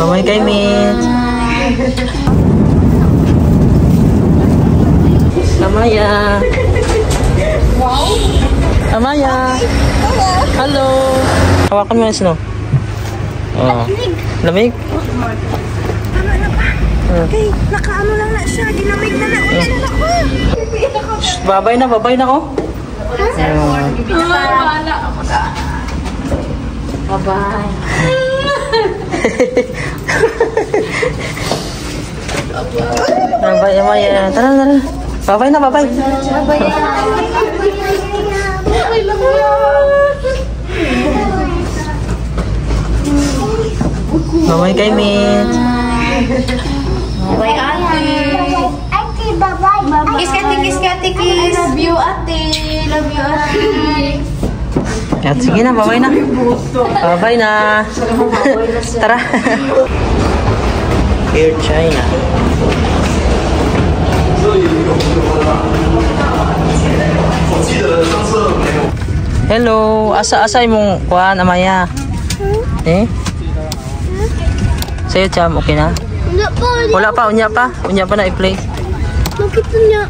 Mamay kay Mitch. Amaya. Wow. Amaya. Hello. Hawakan mo yung snow. Oh. Lamig? Ano na ba? Okay, nakaano lang na siya. Dinamig na na. Una na ako. Babay na ko. Bye-bye. Babay, Amaya. Tara. Babay na. Bye-bye. Mamay kay Mitch. Bye, ate. Ate, bye-bye. Kiss, ate. I love you, ate. Love you, ate. At sige na, babay na. Babay na. Tara. Air China. Hello, asa imong kuan, Amaya? Sa'yo, Cham, okay na? Wala pa, unya pa na i-play. Nakita niya.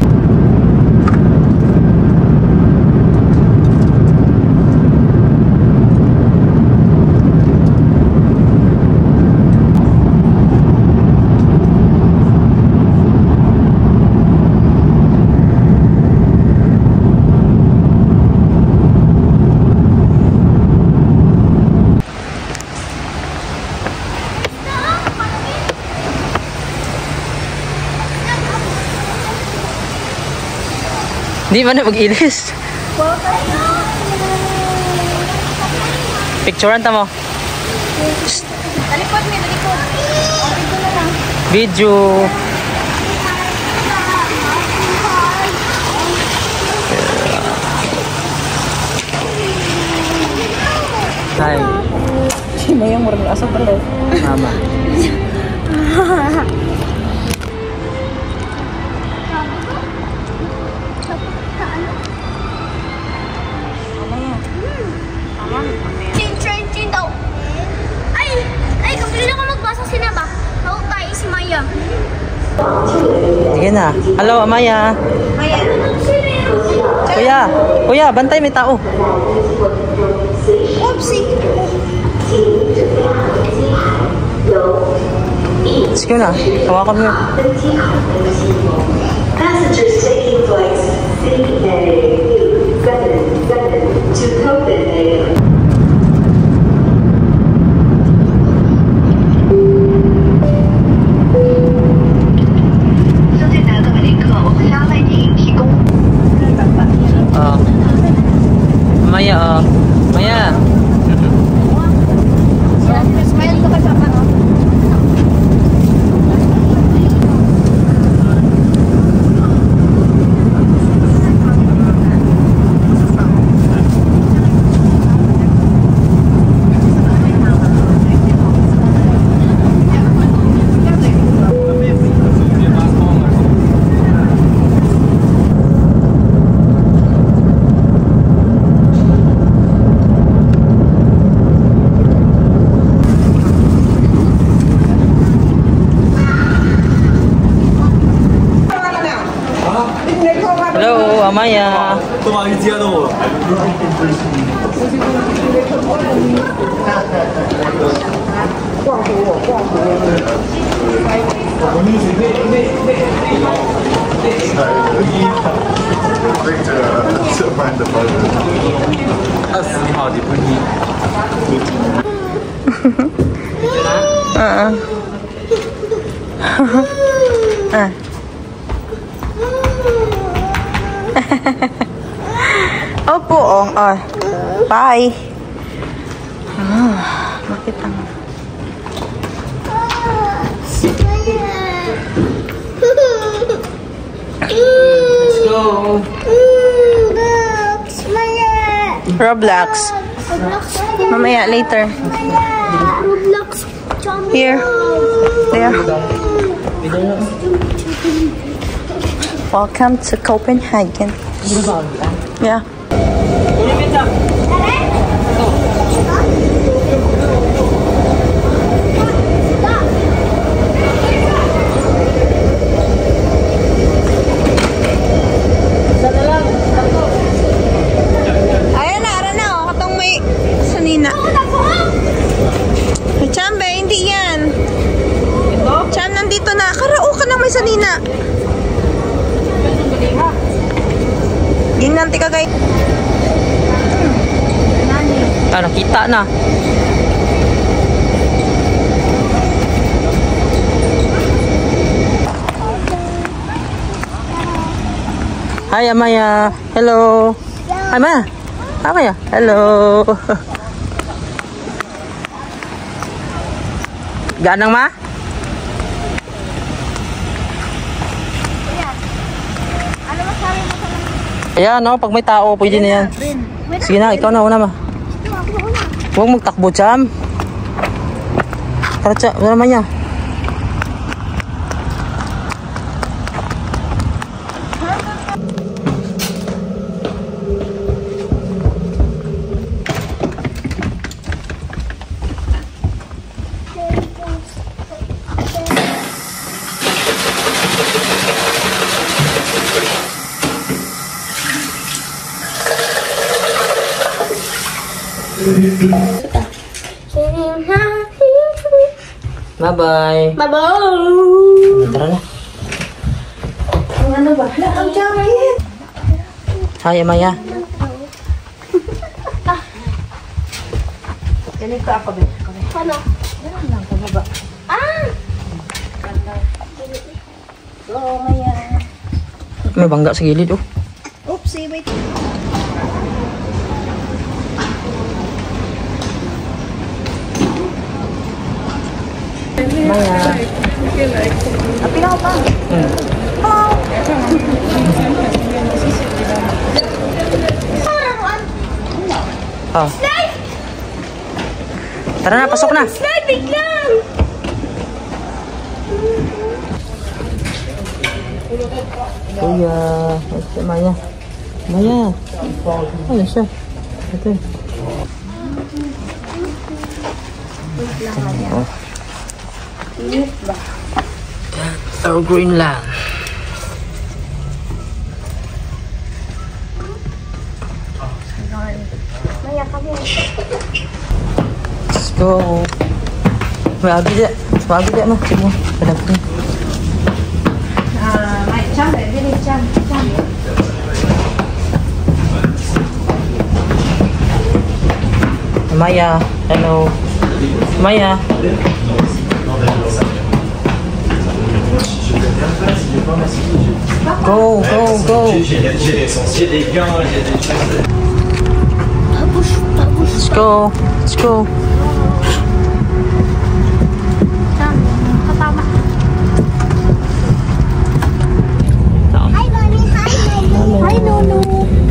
Di ba na mag-ilis? Picturean ta mo. Talikod mo, talikod. Video na lang. Video. Hi. Si Mayang murang asa pala. Mama. Chin daw. Ay, kapili na ko magbasa sinaba. Ako tayo si Maya. Sige na. Hello, Amaya. Maya. Kuya, bantay, may tao. Oopsie. Sige na, hawakan mo. Passengers taking flights CA777 to Copenhagen. Maya, Maya. Smile ka pa sa ano? Hello, Amaya. Opo, bye. Bakit ang... Let's go. Roblox. Mamaya, later. Roblox. Here. There. Welcome to Copenhagen. Yeah. nakita na. Hi, Amaya. Hello. Hi, Amaya. Amaya. Hello. Ganang ma? Ayan, no, pag may tao, pwede na yan. Sige na, ikaw na, una ma. Huwag magtakbo, Cham. Tara, Cham, ano naman niya? Bye-bye. Bye-bye. Tara na. Ano ba? Ang jacket. Hi, Amaya. Ganito ako, be. Ano? Ganun lang, pababa. Ah! Oh, Maya. May bangga sa gilid, oh. Oopsie, wait. Maya. Apil ako pa. Oh. Tara na, pasok na. Slide, biglang! Kuya. Ito, Maya. Maya. Ano siya? Ito. Oh. Our Greenland. Maya, kami. Let's go. May abi dia. May abi dia mah. Cuma pada pun. Maya, Cham, ini Cham. Maya. Hello. Maya. Go, go, go. J'ai l'essentiel des gains, j'ai des choses. Let's go. Let's go. Hi, Nunu.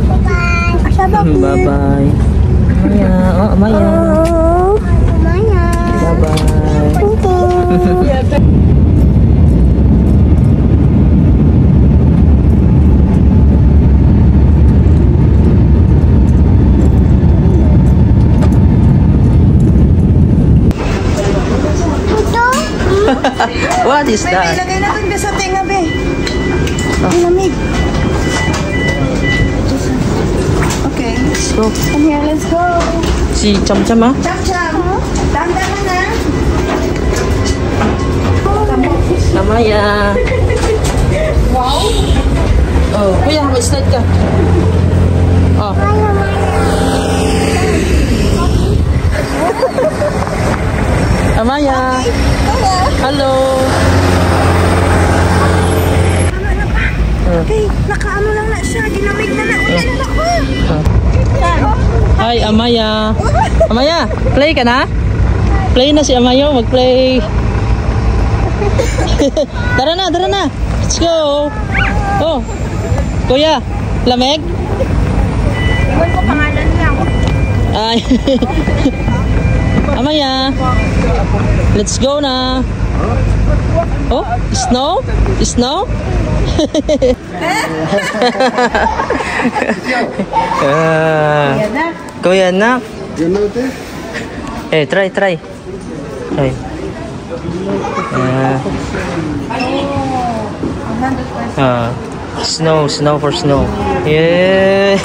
Bye-bye. Bye-bye. Maya. Oh, Maya. Maya. Bye-bye. What is that? Ilagay natin ba sa tinga, be? Ang lamig. Okay. Let's go. Come here, let's go. Si Cham-Cham ah. Cham-cham. Dandahan na. Amaya. Wow. Oh, kuya, mag-slide ka. Oh. Amaya. Hello. Okay, nakaano lang na siya. Ginamig na na. Ulan na ako. Hi, Amaya. Amaya, play ka na? Play na si Amayo, mag-play. Tara na, tara na. Let's go. Oh, kuya, lamig? Iwan ko pangalan lang. Ay. Amaya. Let's go na. Oh, snow? Snow? Kuya nak. Eh, try. Try. Snow for snow. Yeah.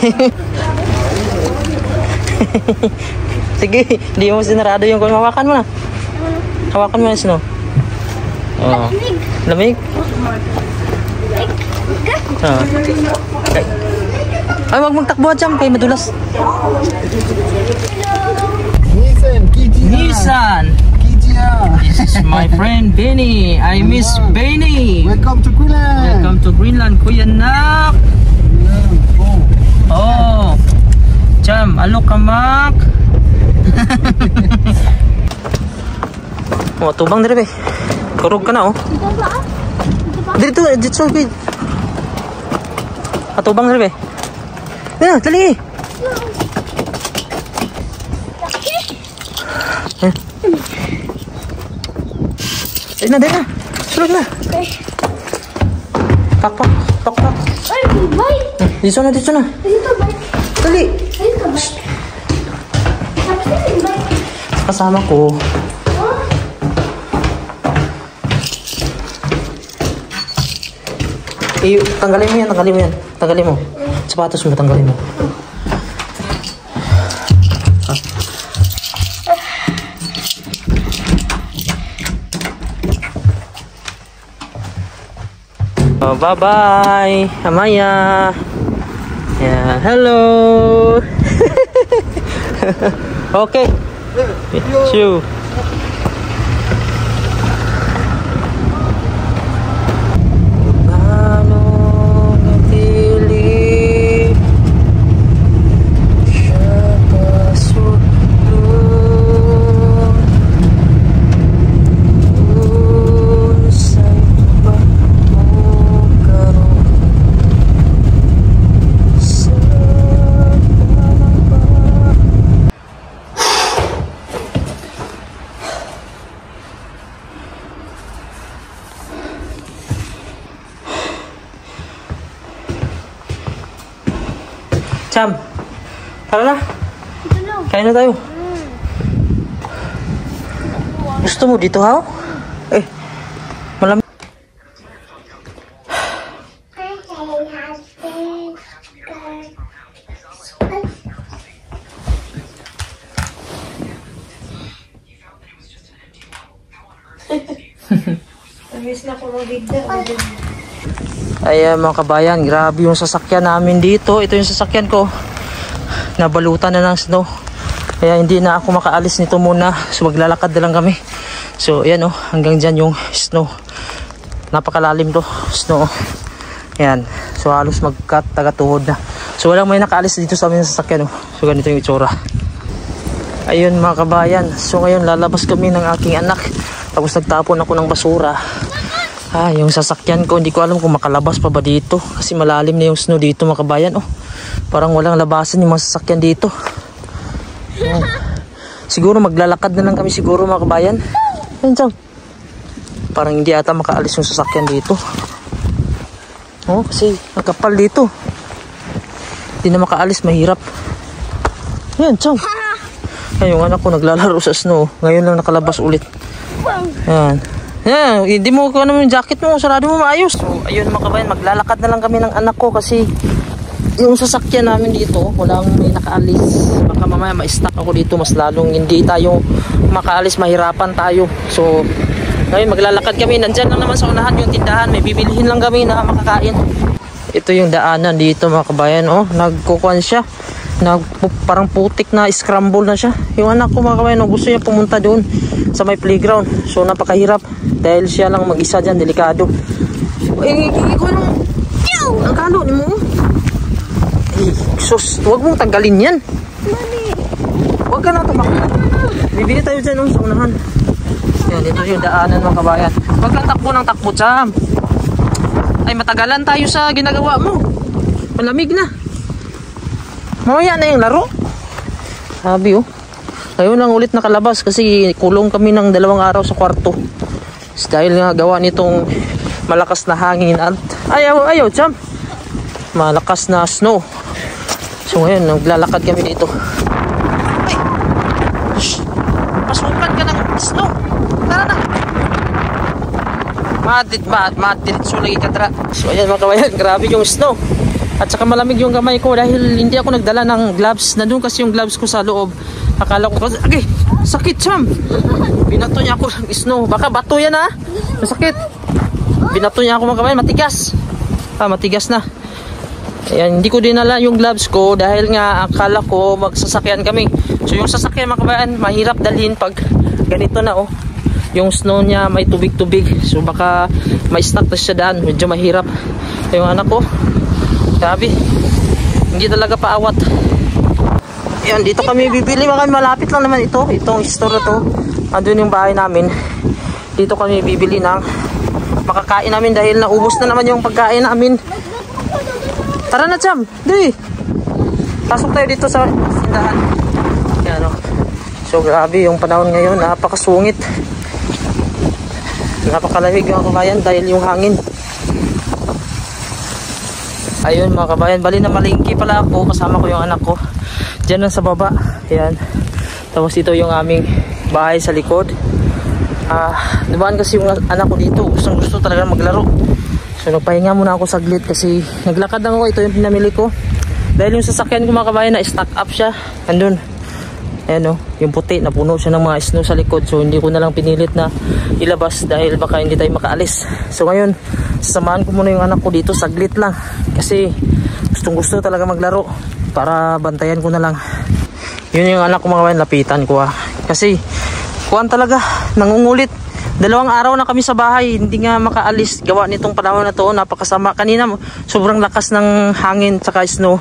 Sige, hindi mo sinarado yung kung hawakan mo na. Hawakan mo na snow. Oh. Lamig? Ah. Ay, wag magtakbo dyan kay madulas. friend Benny. I miss Benny. Welcome to Greenland. Welcome to Greenland, Kuya Nak. Oh, Cham, alo ka mak. Oh, tubang dire be. Kurog ka na oh. Dito, dito be. Atubang dire be. Dali. Dali na. Sulod na. Pak. Ay, bye. Dito na. Dito, bye. Dali. Dito, bye. Kasama ko. Tanggalin mo yan. Tanggalin mo. Sapatos mo, tanggalin mo. Oh, bye-bye, Amaya. Yeah, hello. Okay. See you. Cham, tara na. Kain na tayo. Gusto mo dito, ha? Malamig. Ay mga kabayan, grabe yung sasakyan namin dito. Ito yung sasakyan ko, nabalutan na ng snow, kaya hindi na ako makaalis nito muna. So maglalakad na lang kami. So ayan hanggang dyan yung snow. Napakalalim to, snow. Ayan, so halos magkatagatuhod na. So walang may nakaalis dito sa aming sasakyan. So ganito yung itsura. Ayun mga kabayan, so ngayon lalabas kami ng aking anak. Tapos nagtapon ako ng basura. Yung sasakyan ko, hindi ko alam kung makalabas pa ba dito. Kasi malalim na yung snow dito mga kabayan. Parang walang labasan yung mga sasakyan dito. Siguro maglalakad na lang kami siguro mga kabayan. Parang hindi ata makaalis yung sasakyan dito. Kasi magkapal dito. Hindi na makaalis, mahirap. Yan, yung anak ko naglalaro sa snow. Ngayon lang nakalabas ulit. Yan. Hindi mo ko naman yung jacket mo, sarado mo maayos. So ayun mga kabayan, maglalakad na lang kami ng anak ko kasi yung sasakyan namin dito walang may nakaalis. Baka mamaya ma-stuck ako dito, mas lalong hindi tayo makaalis, mahirapan tayo. So ngayon maglalakad kami, nandyan lang naman sa unahan yung tindahan, may bibilihin lang kami na makakain. Ito yung daanan dito mga kabayan. Nagkukuhan siya, parang putik na, scramble na siya. Yung anak ko mga kabayan, gusto niya pumunta doon sa may playground. So napakahirap dahil siya lang mag-isa dyan, delikado. Ang kalo ni mo. Sus, huwag mong tanggalin yan. Huwag ka na tumakbo. Bibili tayo dyan sa unahan. Yan, ito yung daanan mga kabayan. Huwag kang takbo ng takbo, Cham. Ay, matagalan tayo sa ginagawa mo. Malamig na. Mamaya na yung laro. Sabi ngayon lang ulit nakalabas kasi kulong kami ng 2 araw sa kwarto. Dahil nga gawa nitong malakas na hangin at ayaw Cham, malakas na snow. So ngayon naglalakad kami dito. Pasukan ka ng snow. Tara na. Madiritso lagi ka tara. So ayan mga kabayan, grabe yung snow. At saka malamig yung kamay ko dahil hindi ako nagdala ng gloves. Nandun kasi yung gloves ko sa loob. Akala ko, sakit Cham. Binato niya ako ng snow. Baka bato yan masakit. Binato niya ako mga kabayan, matigas. Matigas na. Ayan, hindi ko dinala yung gloves ko dahil nga akala ko magsasakyan kami. So yung sasakyan mga kabayan, mahirap dalhin pag ganito na yung snow niya may tubig-tubig. So baka ma-stuck na siya daan. Medyo mahirap. Yung anak ko, grabe. Hindi talaga paawat. Yan, dito kami bibili. Malapit lang naman ito. Itong store na to. Andun yung bahay namin. Dito kami bibili ng makakain namin dahil naubos na naman yung pagkain namin. Tara na, Cham. Di. Pasok tayo dito sa tindahan. Yan, o. So grabe yung panahon ngayon, napakasungit. Napakalamig mga kabayan dahil yung hangin. Ayun mga kabayan, bali na malingki pala ako, kasama ko yung anak ko. Diyan lang sa baba. Ayan. Tapos ito yung aming bahay sa likod. Dumaan kasi yung anak ko dito, gusto talaga maglaro. So nagpahinga muna ako saglit kasi naglakad lang ako. Ito yung pinamili ko. Dahil yung sasakyan ko mga kabayan na stock up siya. Andun. Ayan o, yung puti, napuno siya ng mga snow sa likod. So hindi ko na lang pinilit na ilabas dahil baka hindi tayo makaalis. So ngayon, sasamahan ko muna yung anak ko dito saglit lang. Kasi gustong gusto talaga maglaro. Para bantayan ko na lang. Yun yung anak ko mga kabayan, lapitan ko Kasi kuwan talaga, nangungulit. 2 araw na kami sa bahay, hindi nga makaalis. Gawa nitong panahon na to, napakasama. Kanina sobrang lakas ng hangin tsaka snow.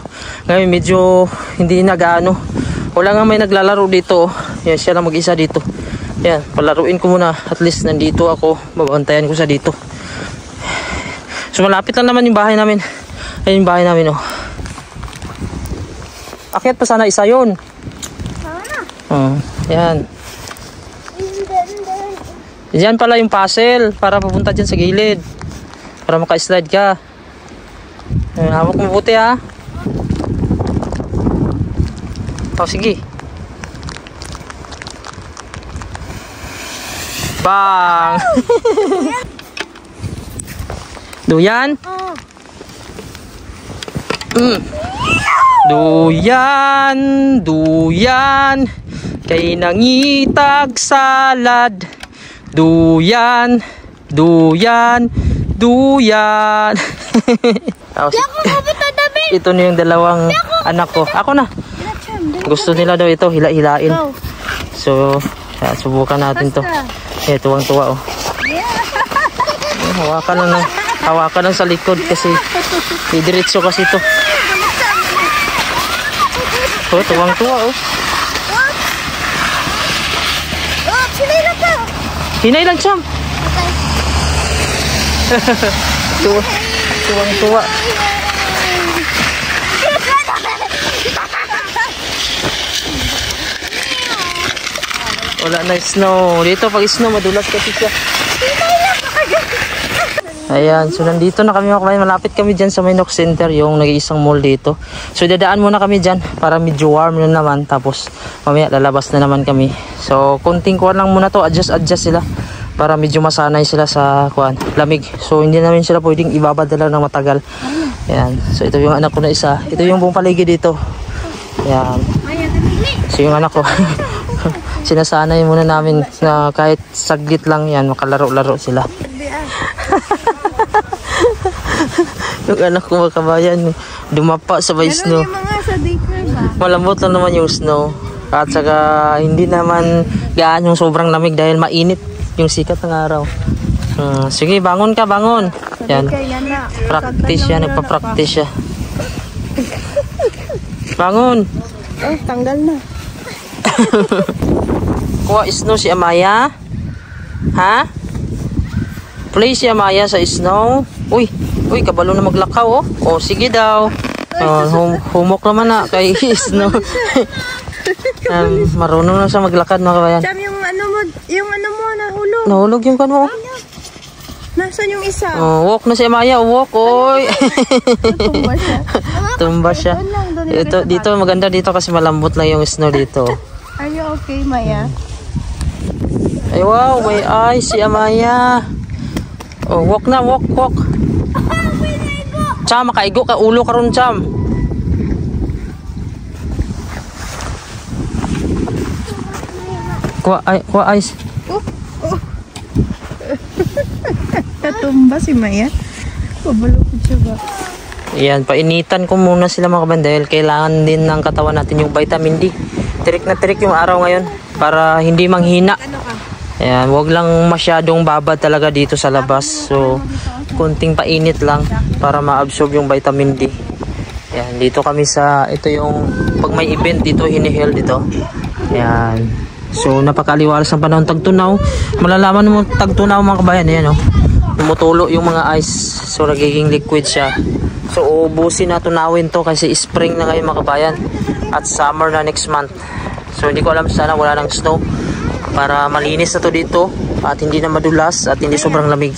Ngayon medyo hindi nagaano. Wala nga may naglalaro dito. Yan, siya lang mag-isa dito. Yan, palaruin ko muna. At least nandito ako. Babantayan ko sa dito. So malapit lang naman yung bahay namin. Ayun yung bahay namin Akyat pa sana isa yun. Yan. Diyan pala yung puzzle. Para papunta dyan sa gilid. Para maka-slide ka. Hawak mo buti sige. Bang! Duyan? Duyan. Kay nangitag salad. Duyan. Ito na yung 2 anak ko. Ako na. Gusto nila daw ito, hila-hilain. So, subukan natin to. Tuwang-tuwa Hawakan lang sa likod kasi didiretso kasi ito. Tuwang-tuwa Hinay lang, Cham. Tuwang-tuwa. Wala na snow. Dito pag snow, madulas kasi siya. Ayan, so nandito na kami mga kabayan. Malapit kami dyan sa Minok Center, yung nag-iisang mall dito. So dadaan muna kami dyan para medyo warm na naman. Tapos mamaya lalabas na naman kami. So konting kuwan lang muna to, adjust sila. Para medyo masanay sila sa kuwan, lamig. So hindi namin sila pwedeng ibabadala ng matagal. Ayan, so ito yung anak ko na isa. Ito yung buong paligid dito. Ayan. So yung anak ko. Sinasanay muna namin na kahit saglit lang yan, makalaro-laro sila. Yung anak ko mga kabayan, dumapa sa snow. Malambot lang naman yung snow. At saka hindi naman gaan yung sobrang lamig dahil mainit yung sikat ng araw. Sige, bangon ka, bangon. Yan. Practice yan, nagpa-practice siya. Bangon. Tanggal na. Kuha snow si Amaya. Ha? Play si Amaya sa snow. Uy, kabalo na maglakaw sige daw. Humok naman na kay snow. Marunong na siya maglakad mga kabayan. Cham, yung ano mo nahulog. Nahulog yung kano. Nasaan yung isa? Walk na si Amaya, walk. Oy. Tumba siya. Tumba siya. Dito maganda dito kasi malambot lang yung snow dito. Are you okay, Maya? Ay wow, may eyes si Amaya. Walk na, walk. Cham, makaigo ka, ulo ka ron, Cham. Kuha eyes. Katumba si Maya. Pabalukod siya ba? Ayan, painitan ko muna sila mga kabayan dahil kailangan din ng katawan natin yung vitamin D. Tirik na tirik yung araw ngayon para hindi manghina. Ayan, wag lang masyadong babad talaga dito sa labas. So, kunting painit lang para ma-absorb yung vitamin D. Ayan, dito kami sa, ito yung, pag may event dito, hiniheld dito. Ayan. So, napakaliwalas ng panahon tagtunaw. Malalaman mo tagtunaw mga kabayan. Ayan, oh. Tumutulo yung mga ice. So, nagiging liquid siya. So, ubusin na tunawin to kasi spring na ngayon mga kabayan. At summer na next month. So, hindi ko alam, sana wala ng snow. Para malinis na to dito. At hindi na madulas at hindi sobrang lamig.